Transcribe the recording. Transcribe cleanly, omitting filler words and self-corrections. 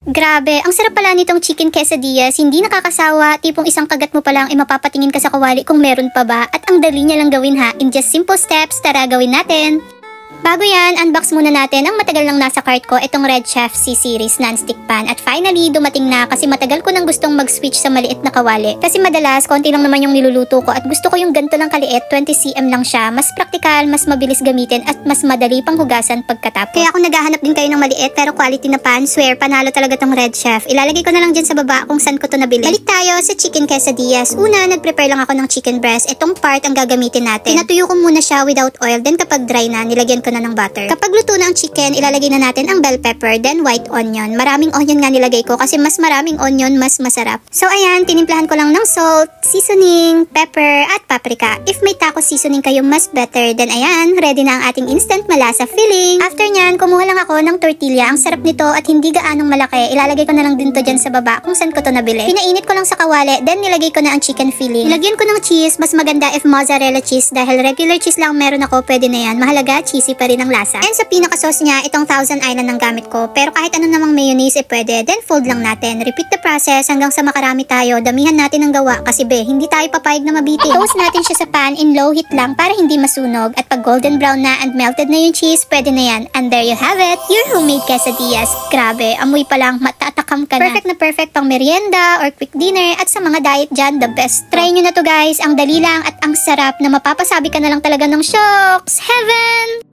Grabe, ang sarap pala nitong chicken quesadillas, hindi nakakasawa, tipong isang kagat mo pa lang ay mapapatingin ka sa kawali kung meron pa ba, at ang dali niya lang gawin ha, in just simple steps, tara gawin natin! Bago yan, unbox muna natin ang matagal nang nasa cart ko, itong Red Chef C-Series non-stick pan. At finally, dumating na kasi matagal ko nang gustong mag-switch sa maliit na kawali. Kasi madalas, konti lang naman yung niluluto ko at gusto ko yung ganito lang kaliit, 20cm lang siya. Mas praktikal, mas mabilis gamitin at mas madali pang hugasan pagkatapos. Kaya kung naghahanap din kayo ng maliit pero quality na pan, swear panalo talaga tong Red Chef. Ilalagay ko na lang dyan sa baba kung saan ko to nabili. Balik tayo sa chicken quesadillas. Una, nag-prepare lang ako ng chicken breast. Itong part ang gagamitin natin. Pinatuyo ko muna siya without oil, then kapag dry na, nilagyan ko na ng butter. Kapag luto na ang chicken, ilalagay na natin ang bell pepper, then white onion. Maraming onion nga nilagay ko kasi mas maraming onion, mas masarap. So ayan, tinimplahan ko lang ng salt, seasoning, pepper, at paprika. If may taco seasoning kayo, mas better. Then ayan, ready na ang ating instant malasa filling. After nyan, kumuha lang ako ng tortilla. Ang sarap nito at hindi gaanong malaki. Ilalagay ko na lang din to dyan sa baba kung saan ko to nabili. Pinainit ko lang sa kawali, then nilagay ko na ang chicken filling. Nilagyan ko ng cheese, mas maganda if mozzarella cheese dahil regular cheese lang meron ako, pwede na yan. Mahalaga, cheesy pa rin ang lasa. And sa pinaka-sauce niya, itong Thousand Island ang gamit ko. Pero kahit ano namang mayonnaise pwede. Then fold lang natin. Repeat the process hanggang sa makarami tayo. Damihan natin ang gawa kasi hindi tayo papayag na mabitin. Toast natin siya sa pan in low heat lang para hindi masunog. At pag golden brown na and melted na yung cheese, pwede na yan. And there you have it, your homemade quesadillas. Grabe, amoy pa lang, matatakam ka na. Perfect na perfect pang merienda or quick dinner. At sa mga diet dyan, the best. Try nyo na to guys. Ang dali lang at ang sarap na mapapasabi ka na lang talaga ng shocks. Heaven!